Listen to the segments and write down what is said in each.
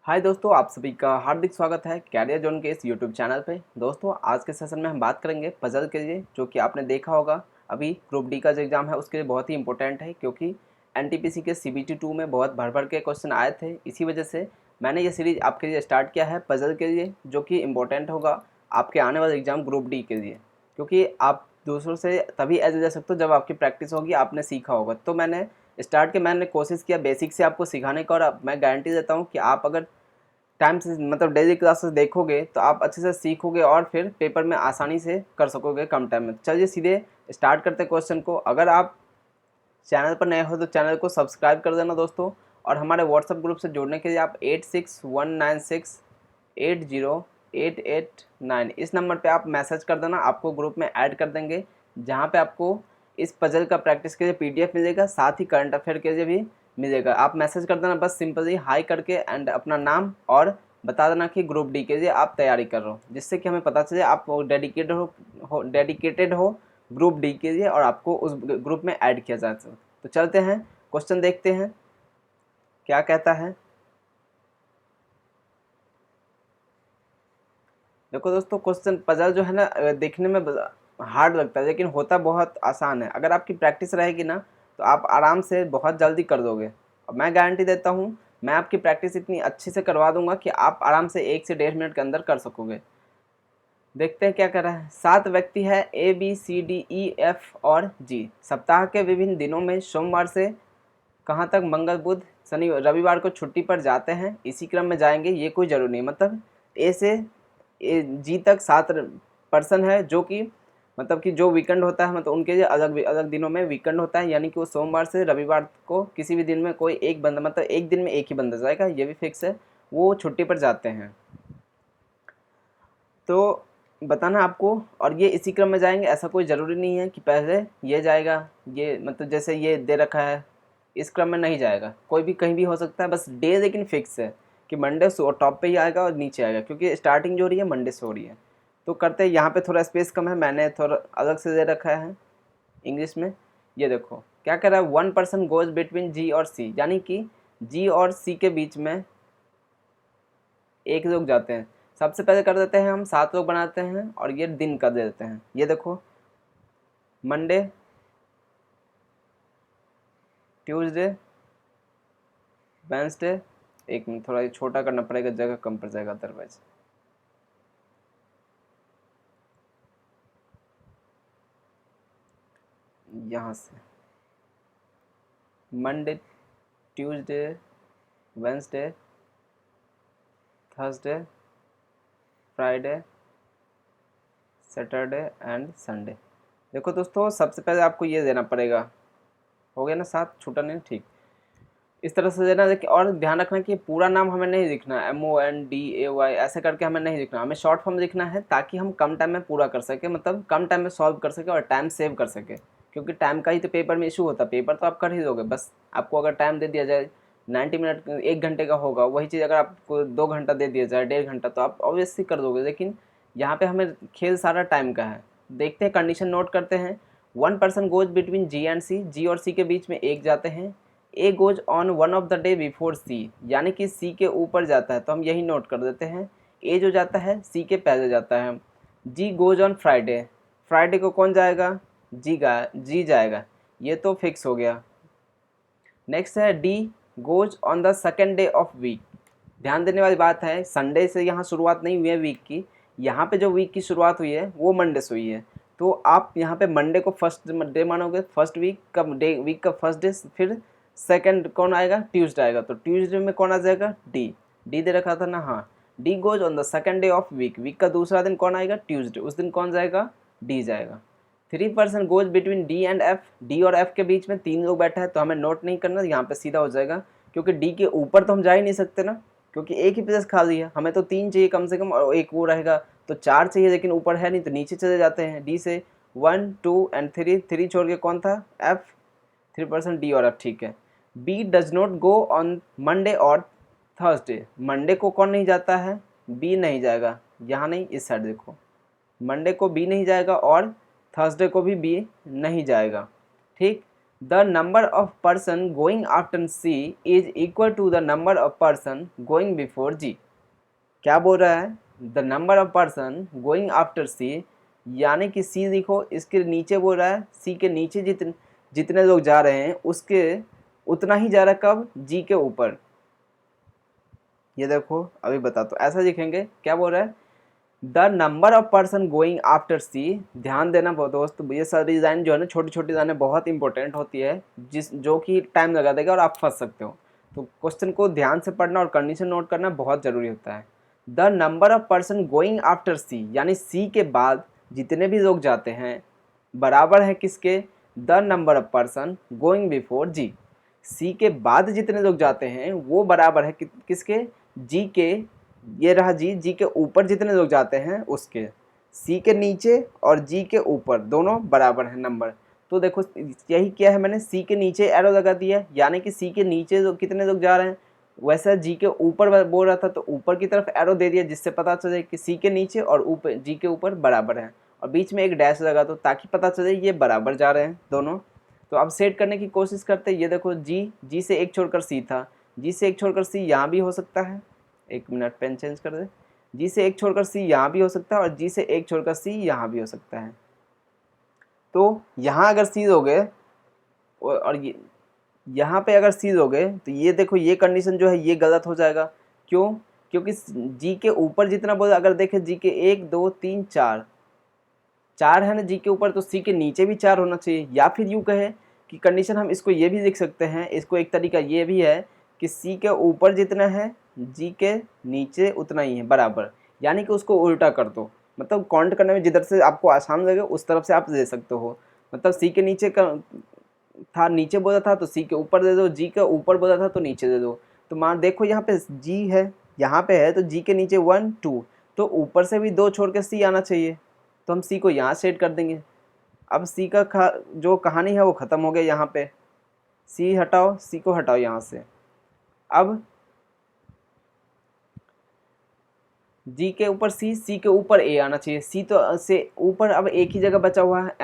हाय दोस्तों, आप सभी का हार्दिक स्वागत है कैरियर जोन के इस यूट्यूब चैनल पे। दोस्तों, आज के सेशन में हम बात करेंगे पजल के लिए, जो कि आपने देखा होगा अभी ग्रुप डी का जो एग्ज़ाम है उसके लिए बहुत ही इंपॉर्टेंट है, क्योंकि एनटीपीसी के सीबीटी 2 में बहुत भर भर के क्वेश्चन आए थे। इसी वजह से मैंने ये सीरीज़ आपके लिए स्टार्ट किया है पजल के लिए, जो कि इम्पोर्टेंट होगा आपके आने वाले एग्ज़ाम ग्रुप डी के लिए, क्योंकि आप दूसरों से तभी एज दे सकते हो जब आपकी प्रैक्टिस होगी, आपने सीखा होगा। तो मैंने कोशिश किया बेसिक से आपको सिखाने का, और अब मैं गारंटी देता हूँ कि आप अगर टाइम से मतलब डेली क्लासेस देखोगे तो आप अच्छे से सीखोगे और फिर पेपर में आसानी से कर सकोगे कम टाइम में। चलिए सीधे स्टार्ट करते हैं क्वेश्चन को। अगर आप चैनल पर नए हो तो चैनल को सब्सक्राइब कर देना दोस्तों, और हमारे व्हाट्सएप ग्रुप से जुड़ने के लिए आप 8619680889 इस नंबर पे आप मैसेज कर देना, आपको ग्रुप में ऐड कर देंगे, जहाँ पे आपको इस पजल का प्रैक्टिस के लिए पीडीएफ मिलेगा, साथ ही करंट अफेयर के लिए भी मिलेगा। आप मैसेज कर देना बस सिंपली हाई करके, एंड अपना नाम और बता देना कि ग्रुप डी के लिए आप तैयारी कर रहे हो, जिससे कि हमें पता चले आप डेडिकेटेड हो ग्रुप डी के लिए और आपको उस ग्रुप में ऐड किया जा सकता। तो चलते हैं क्वेश्चन देखते हैं क्या कहता है। देखो दोस्तों, क्वेश्चन पजल जो है ना देखने में हार्ड लगता है, लेकिन होता बहुत आसान है। अगर आपकी प्रैक्टिस रहेगी ना तो आप आराम से बहुत जल्दी कर दोगे, और मैं गारंटी देता हूँ मैं आपकी प्रैक्टिस इतनी अच्छी से करवा दूंगा कि आप आराम से 1 से 1.5 मिनट के अंदर कर सकोगे। देखते हैं क्या कर रहा है। 7 व्यक्ति है ABCDEF और G, सप्ताह के विभिन्न दिनों में सोमवार से कहाँ तक मंगल बुध शनि रविवार को छुट्टी पर जाते हैं, इसी क्रम में जाएंगे, ये कोई ज़रूरी नहीं। मतलब ए से जी तक 7 पर्सन है, जो कि मतलब कि जो वीकेंड होता है, मतलब उनके लिए अलग अलग दिनों में वीकेंड होता है, यानी कि वो सोमवार से रविवार को किसी भी दिन में कोई एक बंदा, मतलब एक दिन में एक ही बंदा जाएगा, ये भी फिक्स है, वो छुट्टी पर जाते हैं। तो बताना आपको, और ये इसी क्रम में जाएंगे, ऐसा कोई ज़रूरी नहीं है कि पहले ये जाएगा, ये मतलब जैसे ये दे रखा है इस क्रम में नहीं जाएगा, कोई भी कहीं भी हो सकता है। बस डे लेकिन फिक्स है कि मंडे से टॉप पे ही आएगा और नीचे आएगा, क्योंकि स्टार्टिंग जो हो रही है मंडे से हो रही है। तो करते हैं, यहाँ पे थोड़ा स्पेस कम है, मैंने थोड़ा अलग से दे रखा है इंग्लिश में। ये देखो क्या कह रहा है, 1 पर्सन गोज बिटवीन जी और सी, यानी कि जी और सी के बीच में एक लोग जाते हैं। सबसे पहले कर देते हैं हम 7 लोग बनाते हैं, और ये दिन कर देते हैं। ये देखो मंडे, ट्यूसडे, वेंसडे, एक मिनट थोड़ा ये छोटा करना पड़ेगा, जगह कम पड़ जाएगा अदरवाइज। यहाँ से Monday, Tuesday, Wednesday, Thursday, Friday, Saturday and Sunday. देखो दोस्तों, सबसे पहले आपको ये देना पड़ेगा, हो गया ना 7, छूटा नहीं, ठीक। इस तरह से देना। देखिए, और ध्यान रखना कि पूरा नाम हमें नहीं लिखना, MONDAY ऐसे करके हमें नहीं लिखना, हमें शॉर्ट फॉर्म लिखना है, ताकि हम कम टाइम में पूरा कर सकें, मतलब कम टाइम में सॉल्व कर सकें और टाइम सेव कर सकें। क्योंकि टाइम का ही तो पेपर में इशू होता है, पेपर तो आप कर ही दोगे, बस आपको अगर टाइम दे दिया जाए 90 मिनट 1 घंटे का होगा, वही चीज़ अगर आपको 2 घंटा दे दिया जाए, 1.5 घंटा, तो आप ऑब्वियसली कर दोगे। लेकिन यहाँ पे हमें खेल सारा टाइम का है। देखते हैं, कंडीशन नोट करते हैं। 1 person goes between G and C, G और सी के बीच में एक जाते हैं। A goes on one of the day before C, यानी कि सी के ऊपर जाता है, तो हम यही नोट कर देते हैं। ए जो जाता है सी के पहले जाता है। जी गोज ऑन फ्राइडे, फ्राइडे को कौन जाएगा, जी जाएगा, ये तो फिक्स हो गया। नेक्स्ट है D goes on the second day of week. ध्यान देने वाली बात है, संडे से यहाँ शुरुआत नहीं हुई है वीक की, यहाँ पे जो वीक की शुरुआत हुई है वो मंडे से हुई है। तो आप यहाँ पे मंडे को फर्स्ट डे मानोगे, फर्स्ट वीक का डे, वीक का फर्स्ट डे, फिर सेकंड कौन आएगा, ट्यूसडे आएगा, तो ट्यूसडे में कौन आ जाएगा, डी। डी दे रखा था ना, हाँ। D goes on the second day of week, week का दूसरा दिन कौन आएगा, ट्यूसडे, उस दिन कौन जाएगा, डी जाएगा। 3 person goes between D and F, D और एफ के बीच में 3 लोग बैठा है, तो हमें नोट नहीं करना, यहाँ पे सीधा हो जाएगा, क्योंकि डी के ऊपर तो हम जा ही नहीं सकते ना, क्योंकि एक ही प्लेस खाली है, हमें तो 3 चाहिए कम से कम, और एक वो रहेगा तो 4 चाहिए, लेकिन ऊपर है नहीं, तो नीचे चले जाते हैं डी से। 1 2 एंड 3, 3 छोड़ के कौन था, एफ। 3% डी और एफ, ठीक है। B does not go on Monday और थर्सडे, मंडे को कौन नहीं जाता है, बी नहीं जाएगा, यहाँ नहीं, इस साइड देखो, मंडे को बी नहीं जाएगा और थर्सडे को भी बी नहीं जाएगा, ठीक। The number of person going after C is equal to the number of person going before G. क्या बोल रहा है? The number of person going after C, यानी कि सी देखो इसके नीचे बोल रहा है, सी के नीचे जितने लोग जा रहे हैं उसके उतना ही जा रहा है कब? जी के ऊपर। ये देखो अभी बता, तो ऐसा लिखेंगे, क्या बोल रहा है? The number of person going after C. ध्यान देना बहुत दोस्त, ये सारी डिज़ाइन जो है ना, छोटी छोटी डिज़ाइनें बहुत इंपॉर्टेंट होती है, जो कि टाइम लगा देगा और आप फंस सकते हो। तो क्वेश्चन को ध्यान से पढ़ना और कंडीशन नोट करना बहुत ज़रूरी होता है। The number of person going after C, यानी सी के बाद जितने भी लोग जाते हैं बराबर है किसके? The number of person going before G. C के बाद जितने लोग जाते हैं वो बराबर है किसके? जी के। ये रहा जी, जी के ऊपर जितने लोग जाते हैं उसके। सी के नीचे और जी के ऊपर दोनों बराबर है नंबर। तो देखो यही किया है मैंने, सी के नीचे एरो लगा दिया, यानी कि सी के नीचे जो कितने लोग जा रहे हैं, वैसा जी के ऊपर बोल रहा था तो ऊपर की तरफ एरो दे दिया, जिससे पता चले कि सी के नीचे और ऊपर जी के ऊपर बराबर है। और बीच में एक डैश लगा दो ताकि पता चले ये बराबर जा रहे हैं दोनों। तो अब सेट करने की कोशिश करते हैं। ये देखो जी से एक छोड़कर सी था, जी से एक छोड़कर सी यहाँ भी हो सकता है। एक मिनट, पेन चेंज कर दे। जी से एक छोड़कर सी यहाँ भी हो सकता है और जी से एक छोड़कर सी यहाँ भी हो सकता है। तो यहाँ अगर सी दोगे और ये यहाँ पे अगर सी दोगे तो ये देखो ये कंडीशन जो है ये गलत हो जाएगा। क्यों? क्योंकि जी के ऊपर जितना बोला, अगर देखें जी के 1 2 3 4 4 है ना जी के ऊपर, तो सी के नीचे भी 4 होना चाहिए। या फिर यूँ कहे कि कंडीशन हम इसको ये भी लिख सकते हैं, इसको एक तरीका ये भी है कि सी के ऊपर जितना है जी के नीचे उतना ही है बराबर, यानी कि उसको उल्टा कर दो। मतलब काउंट करने में जिधर से आपको आसान लगे उस तरफ से आप दे सकते हो। मतलब सी के नीचे का था, नीचे बोला था तो सी के ऊपर दे दो, जी के ऊपर बोला था तो नीचे दे दो। तो मान देखो यहाँ पे जी है, यहाँ पे है, तो जी के नीचे 1 2, तो ऊपर से भी 2 छोड़ के सी आना चाहिए, तो हम सी को यहाँ सेट कर देंगे। अब सी का जो कहानी है वो ख़त्म हो गया। यहाँ पे सी हटाओ, सी को हटाओ यहाँ से। अब जी के ऊपर सी के ऊपर ए आना चाहिए, सी तो से ऊपर अब एक ही जगह बचा हुआ है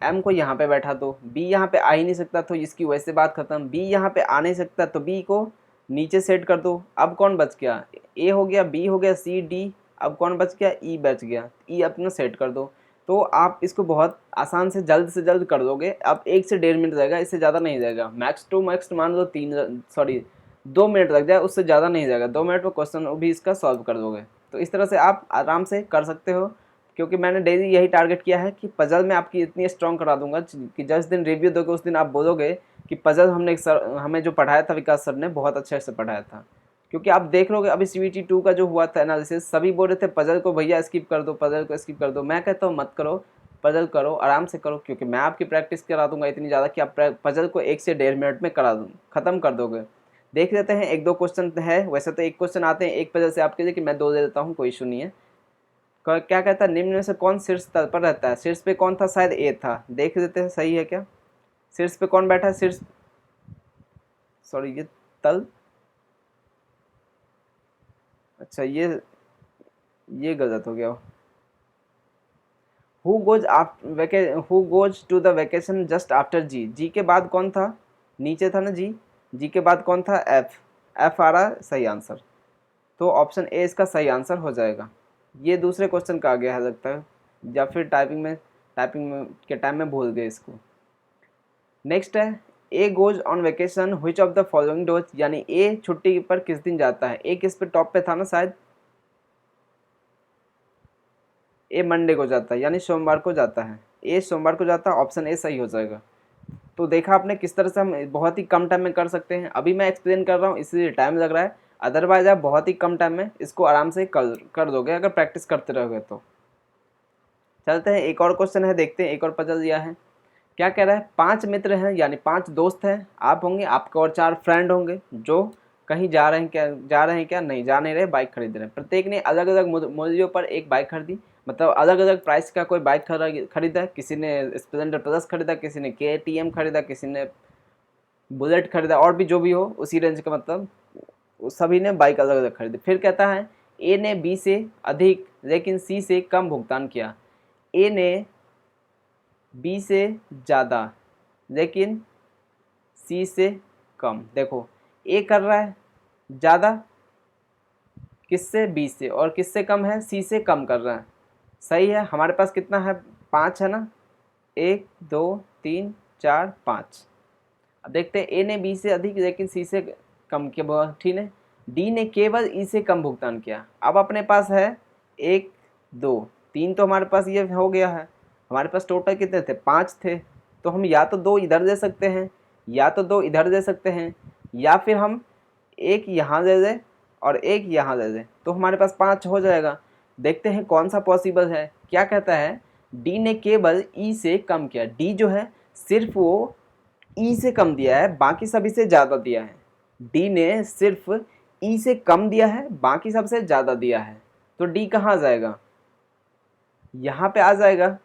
एम को यहाँ पे बैठा दो, बी यहाँ पे आ ही नहीं सकता तो इसकी वैसे बात खत्म, बी यहाँ पे आ नहीं सकता तो बी को नीचे सेट कर दो। अब कौन बच गया? ए हो गया, बी हो गया, सी डी, अब कौन बच गया? ई बच गया, ई अपना सेट कर दो। तो आप इसको बहुत आसान से जल्द कर दोगे। अब 1 से 1.5 मिनट जाएगा, इससे ज़्यादा नहीं जाएगा। मैक्स टू मैक्स मान लो 2 मिनट लग जाए, उससे ज़्यादा नहीं जाएगा। 2 मिनट में क्वेश्चन भी इसका सॉल्व कर दोगे। तो इस तरह से आप आराम से कर सकते हो, क्योंकि मैंने डेली यही टारगेट किया है कि पजल में आपकी इतनी स्ट्रॉन्ग करा दूंगा कि जिस दिन रिव्यू दोगे उस दिन आप बोलोगे कि पजल हमें जो पढ़ाया था विकास सर ने बहुत अच्छे से पढ़ाया था। क्योंकि आप देख लोगे अभी CBT 2 का जो हुआ था एनालिसिस, सभी बोल रहे थे पजल को भैया स्किप कर दो, पजल को स्किप कर दो। मैं कहता हूँ मत करो, पजल करो, आराम से करो, क्योंकि मैं आपकी प्रैक्टिस करा दूंगा इतनी ज़्यादा कि आप पजल को 1 से 1.5 मिनट में करा दूँ, ख़त्म कर दोगे। देख लेते हैं, 1 2 क्वेश्चन है, वैसे तो 1 क्वेश्चन आते हैं एक पजल से आपके लिए, कि मैं 2 दे देता हूँ, कोई इशू नहीं है। क्या कहता है? निम्न में से कौन शीर्ष तल पर रहता है? शीर्ष पे कौन था? शायद ए था, देख लेते हैं सही है क्या। शीर्ष पे कौन बैठा है? शीर्ष, सॉरी ये तल, अच्छा ये गलत हो गया। Who goes to the vacation just after G, G के बाद कौन था? नीचे था ना जी, जी के बाद कौन था? एफ, एफ आ रहा सही आंसर। तो ऑप्शन ए इसका सही आंसर हो जाएगा। ये दूसरे क्वेश्चन का आ गया है लगता है, या फिर टाइपिंग में के टाइम में भूल गए इसको। नेक्स्ट है ए goes on vacation which of the following dose, यानी ए छुट्टी पर किस दिन जाता है? ए किस पे टॉप पे था ना शायद, ए मंडे को जाता है, यानी सोमवार को जाता है। ए सोमवार को जाता है, ऑप्शन ए सही हो जाएगा। तो देखा आपने किस तरह से हम बहुत ही कम टाइम में कर सकते हैं। अभी मैं एक्सप्लेन कर रहा हूँ इसलिए टाइम लग रहा है, अदरवाइज आप बहुत ही कम टाइम में इसको आराम से कर दोगे अगर प्रैक्टिस करते रहोगे तो। चलते हैं, एक और क्वेश्चन है, देखते हैं, एक और पजल दिया है। क्या कह रहा है? 5 मित्र हैं, यानी 5 दोस्त हैं, आप होंगे, आपके और 4 फ्रेंड होंगे जो कहीं जा रहे हैं क्या नहीं जा नहीं रहे, बाइक खरीद रहे हैं। प्रत्येक ने अलग अलग मूल्यों पर एक बाइक खरीदी, मतलब अलग अलग प्राइस का कोई बाइक खरीदा। किसी ने स्प्लेंडर प्लस खरीदा, किसी ने KTM खरीदा, किसी ने बुलेट खरीदा, और भी जो भी हो उसी रेंज का, मतलब सभी ने बाइक अलग अलग खरीदी। फिर कहता है ए ने बी से अधिक लेकिन सी से कम भुगतान किया, ए ने बी से ज़्यादा लेकिन सी से कम। देखो ए कर रहा है ज़्यादा किससे, बी से, और किससे कम है, सी से कम कर रहा है। सही है, हमारे पास कितना है, 5 है ना, 1 2 3 4 5। अब देखते हैं ए ने बी से अधिक लेकिन सी से कम किया, ठीक है। डी ने केवल ई से कम भुगतान किया। अब अपने पास है 1 2 3, तो हमारे पास ये हो गया है। हमारे पास टोटल कितने थे, 5 थे। तो हम या तो 2 इधर दे सकते हैं, या तो 2 इधर दे सकते हैं, या फिर हम एक यहाँ दे दें और एक यहाँ दे दें, तो हमारे पास 5 हो जाएगा। देखते हैं कौन सा पॉसिबल है। क्या कहता है, डी ने केवल ई से कम किया। डी जो है सिर्फ वो ई से कम दिया है, बाकी सभी से ज़्यादा दिया है। डी ने सिर्फ ई से कम दिया है, बाकी सबसे ज़्यादा दिया है। तो डी कहाँ आ जाएगा, यहाँ पे आ जाएगा।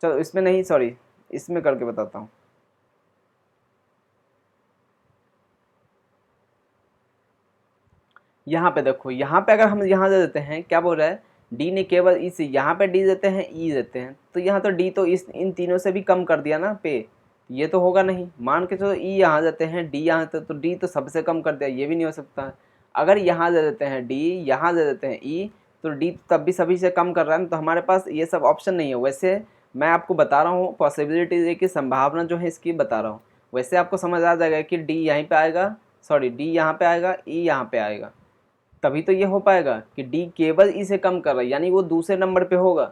चलो इसमें नहीं, सॉरी इसमें करके बताता हूँ। यहाँ पे देखो, यहाँ पे अगर हम यहाँ दे देते हैं, क्या बोल रहा है, डी ने केवल ई से, यहाँ पे डी देते हैं ई देते हैं, तो यहाँ तो डी तो इन तीनों से भी कम कर दिया ना पे, ये तो होगा नहीं। मान के चलो ई यहाँ देते हैं, डी यहाँ देते, तो डी तो सबसे कम कर दिया, ये भी नहीं हो सकता। अगर यहाँ दे देते हैं डी, यहाँ दे देते हैं ई, तो डी तब भी सभी से कम कर रहा है, तो हमारे पास ये सब ऑप्शन नहीं है। वैसे मैं आपको बता रहा हूँ पॉसिबिलिटी की संभावना जो है इसकी बता रहा हूँ। वैसे आपको समझ आ जाएगा कि डी यहीं पे आएगा, सॉरी डी यहाँ पे आएगा, ई यहाँ पे आएगा, तभी तो ये हो पाएगा कि डी केवल ई से कम कर रहा है, यानी वो दूसरे नंबर पे होगा,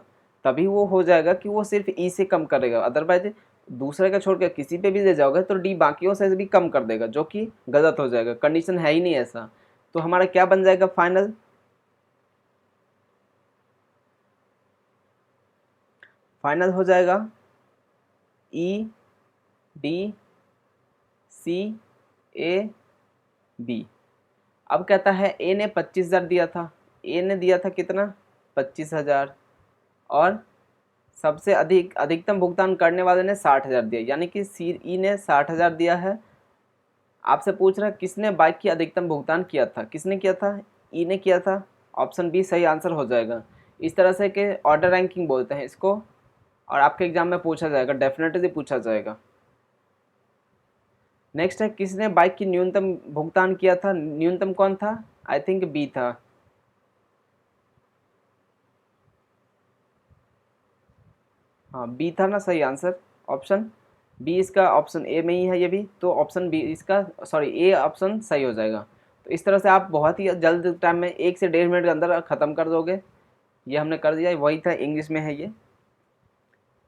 तभी वो हो जाएगा कि वो सिर्फ ई से कम करेगा। अदरवाइज दूसरे का छोड़ के किसी पे भी ले जाओगे तो डी बाकियों से भी कम कर देगा, जो कि गलत हो जाएगा, कंडीशन है ही नहीं ऐसा। तो हमारा क्या बन जाएगा फाइनल, फाइनल हो जाएगा E D C A B. अब कहता है ए ने 25,000 दिया था, ए ने दिया था कितना, 25,000, और सबसे अधिकतम भुगतान करने वाले ने 60,000 दिया, यानी कि सी ई ने 60,000 दिया है। आपसे पूछ रहा है किसने बाइक की अधिकतम भुगतान किया था, किसने किया था, ई ने किया था। ऑप्शन बी सही आंसर हो जाएगा। इस तरह से कि ऑर्डर रैंकिंग बोलते हैं इसको, और आपके एग्जाम में पूछा जाएगा, डेफिनेटली पूछा जाएगा। नेक्स्ट है किसने बाइक की न्यूनतम भुगतान किया था, न्यूनतम कौन था, आई थिंक बी था। हाँ बी था ना सही आंसर, ऑप्शन बी इसका, ऑप्शन ए में ही है ये भी, तो ऑप्शन बी इसका, सॉरी ए ऑप्शन सही हो जाएगा। तो इस तरह से आप बहुत ही जल्द टाइम में 1 से 1.5 मिनट के अंदर ख़त्म कर दोगे। ये हमने कर दिया, वही था, इंग्लिश में है ये।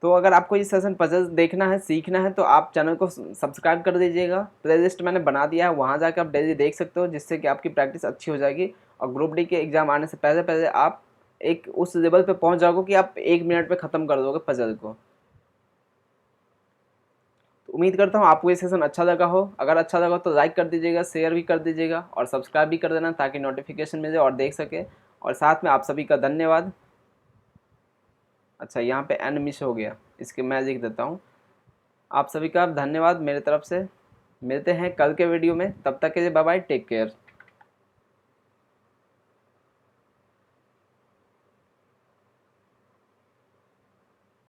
तो अगर आपको ये सेशन पजल देखना है, सीखना है, तो आप चैनल को सब्सक्राइब कर दीजिएगा। प्लेलिस्ट मैंने बना दिया है, वहाँ जाकर आप डेली देख सकते हो, जिससे कि आपकी प्रैक्टिस अच्छी हो जाएगी और ग्रुप डी के एग्ज़ाम आने से पहले पहले आप एक उस लेवल पे पहुँच जाओगे कि आप 1 मिनट में ख़त्म कर दोगे पजल को। तो उम्मीद करता हूँ आपको ये सेशन अच्छा लगा हो। अगर अच्छा लगा तो लाइक कर दीजिएगा, शेयर भी कर दीजिएगा और सब्सक्राइब भी कर देना, ताकि नोटिफिकेशन मिल जाए और देख सके। और साथ में आप सभी का धन्यवाद। अच्छा यहाँ पे एन मिस हो गया, इसके मैं लिख देता हूँ। आप सभी का धन्यवाद मेरे तरफ से। मिलते हैं कल के वीडियो में, तब तक के लिए बाय बाय, टेक केयर।